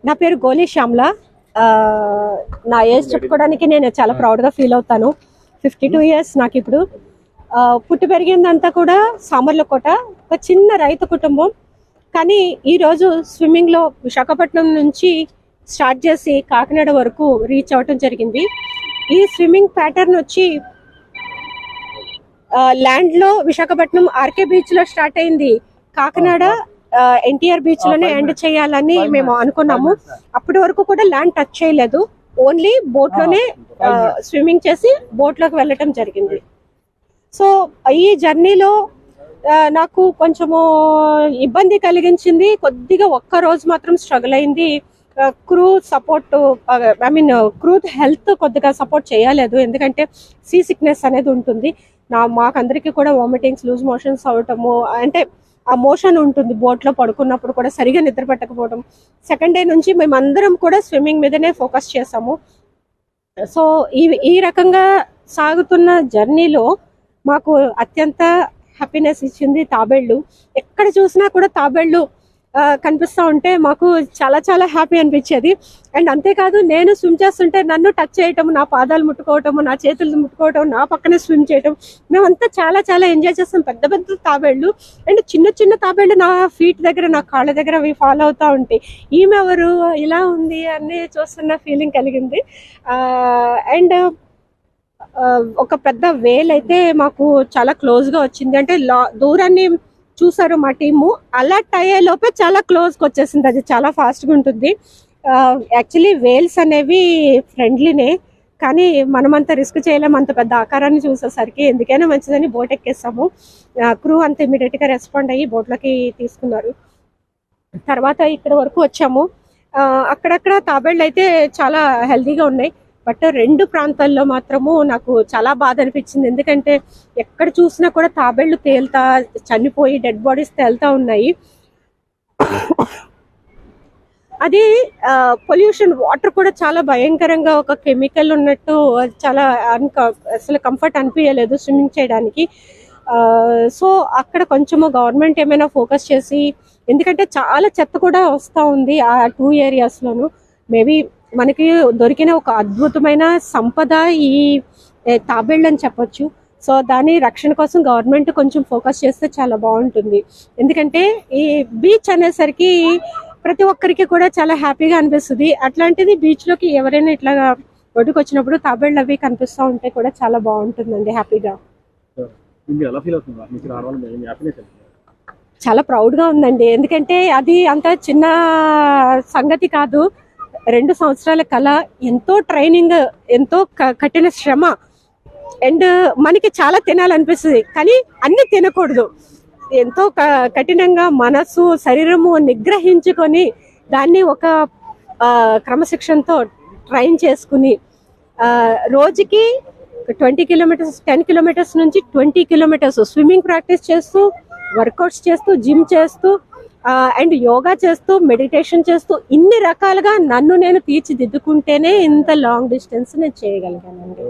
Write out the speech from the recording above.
నా పేరు గోలి శ్యామ్ల. నా ఏజ్ చెప్పుకోవడానికి నేను చాలా ప్రౌడ్గా ఫీల్ అవుతాను. 52 years నాకు ఇప్పుడు. పుట్టి పెరిగిందంతా కూడా సామర్లకోట, ఒక చిన్న రైతు కుటుంబం. కానీ ఈరోజు స్విమ్మింగ్లో విశాఖపట్నం నుంచి స్టార్ట్ చేసి కాకినాడ వరకు రీచ్ అవ్వటం జరిగింది. ఈ స్విమ్మింగ్ ప్యాటర్న్ వచ్చి ల్యాండ్లో విశాఖపట్నం ఆర్కే బీచ్లో స్టార్ట్ అయింది. కాకినాడ ఎన్టీఆర్ బీచ్ లోనే ఎండ్ చేయాలని మేము అనుకున్నాము. అప్పటి వరకు కూడా ల్యాండ్ టచ్ చేయలేదు, ఓన్లీ బోట్ లోనే స్విమ్మింగ్ చేసి బోట్ లోకి వెళ్ళటం జరిగింది. సో ఈ జర్నీలో నాకు కొంచెము ఇబ్బంది కలిగించింది. కొద్దిగా ఒక్క రోజు మాత్రం స్ట్రగుల్ అయింది. క్రూ సపోర్ట్, క్రూ హెల్త్ కొద్దిగా సపోర్ట్ చేయలేదు. ఎందుకంటే సీ సిక్నెస్ అనేది ఉంటుంది. మాకందరికీ కూడా వామిటింగ్స్, లూజ్ మోషన్స్ అవటము, అంటే ఆ మోషన్ ఉంటుంది బోట్లో పడుకున్నప్పుడు కూడా, సరిగా నిద్ర పట్టకపోవడం. సెకండ్ డే నుంచి మేమందరం కూడా స్విమ్మింగ్ మీదనే ఫోకస్ చేసాము. సో ఈ రకంగా సాగుతున్న జర్నీలో మాకు అత్యంత హ్యాపీనెస్ ఇచ్చింది తాబేళ్ళు. ఎక్కడ చూసినా కూడా తాబేళ్ళు కనిపిస్తూ ఉంటే మాకు చాలా చాలా హ్యాపీ అనిపించేది. అండ్ అంతేకాదు, నేను స్విమ్ చేస్తుంటే నన్ను టచ్ చేయటం, నా పాదాలు ముట్టుకోవటము, నా చేతులు ముట్టుకోవటం, నా పక్కనే స్విమ్ చేయటం, మేమంతా చాలా చాలా ఎంజాయ్ చేస్తాం. పెద్ద పెద్ద తాబేళ్ళు అండ్ చిన్న చిన్న తాబేళ్ళు నా ఫీట్ దగ్గర, నా కాళ్ళ దగ్గర అవి ఫాలో అవుతూ ఉంటాయి. ఈమె ఎవరు, ఇలా ఉంది అని చూస్తున్న ఫీలింగ్ కలిగింది. అండ్ ఒక పెద్ద వేల్ అయితే మాకు చాలా క్లోజ్గా వచ్చింది. అంటే దూరాన్ని చూసారు మా టీము, అలర్ట్ అయ్యే లోపే చాలా క్లోజ్కి వచ్చేసింది. అది చాలా ఫాస్ట్గా ఉంటుంది. యాక్చువల్లీ వేల్స్ అనేవి ఫ్రెండ్లీనే, కానీ మనమంతా రిస్క్ చేయలేము అంత పెద్ద ఆకారాన్ని చూసేసరికి. ఎందుకైనా మంచిదని బోట్ ఎక్కేస్తాము. క్రూ అంత ఇమీడియట్గా రెస్పాండ్ అయ్యి బోట్లోకి తీసుకున్నారు. తర్వాత ఇక్కడ వరకు వచ్చాము. అక్కడక్కడ తాబేళ్ళు అయితే చాలా హెల్తీగా ఉన్నాయి. బట్ 2 ప్రాంతాల్లో మాత్రము నాకు చాలా బాధ అనిపించింది. ఎందుకంటే ఎక్కడ చూసినా కూడా తాబేళ్లు తేలుతా, చనిపోయి డెడ్ బాడీస్ తేలుతా ఉన్నాయి. అది పొల్యూషన్, వాటర్ కూడా చాలా భయంకరంగా ఒక కెమికల్ ఉన్నట్టు, చాలా అసలు కంఫర్ట్ అనిపించలేదు స్విమ్మింగ్ చేయడానికి. సో అక్కడ కొంచెము గవర్నమెంట్ ఏమైనా ఫోకస్ చేసి, ఎందుకంటే చాలా చెత్త కూడా వస్తూ ఉంది ఆ 2 ఏరియాస్లోను. మేబీ మనకి దొరికిన ఒక అద్భుతమైన సంపద ఈ తాబేళ్ళు అని చెప్పొచ్చు. సో దాని రక్షణ కోసం గవర్నమెంట్ కొంచెం ఫోకస్ చేస్తే చాలా బాగుంటుంది. ఎందుకంటే ఈ బీచ్ అనేసరికి ప్రతి ఒక్కరికి కూడా చాలా హ్యాపీగా అనిపిస్తుంది. అట్లాంటిది బీచ్లోకి ఎవరైనా ఇట్లా ఒడ్డుకు వచ్చినప్పుడు తాబేళ్ళు అవి కనిపిస్తూ ఉంటే కూడా చాలా బాగుంటుందండి, హ్యాపీగా. చాలా ప్రౌడ్గా ఉందండి. ఎందుకంటే అది అంత చిన్న సంగతి కాదు. 2 సంవత్సరాల కళ, ఎంతో ట్రైనింగ్, ఎంతో కఠిన శ్రమ. అండ్ మనకి చాలా తినాలనిపిస్తుంది, కానీ అన్ని తినకూడదు. ఎంతో కఠినంగా మనసు, శరీరము నిగ్రహించుకొని దాన్ని ఒక క్రమశిక్షణతో ట్రైన్ చేసుకుని రోజుకి 20 kilometers, 10 kilometers నుంచి 20 kilometers స్విమ్మింగ్ ప్రాక్టీస్ చేస్తూ, వర్కౌట్స్ చేస్తూ, జిమ్ చేస్తూ, అండ్ యోగా చేస్తూ, మెడిటేషన్ చేస్తూ, ఇన్ని రకాలుగా నన్ను నేను తీర్చిదిద్దుకుంటేనే ఇంత లాంగ్ డిస్టెన్స్ నేను చేయగలిగానండి.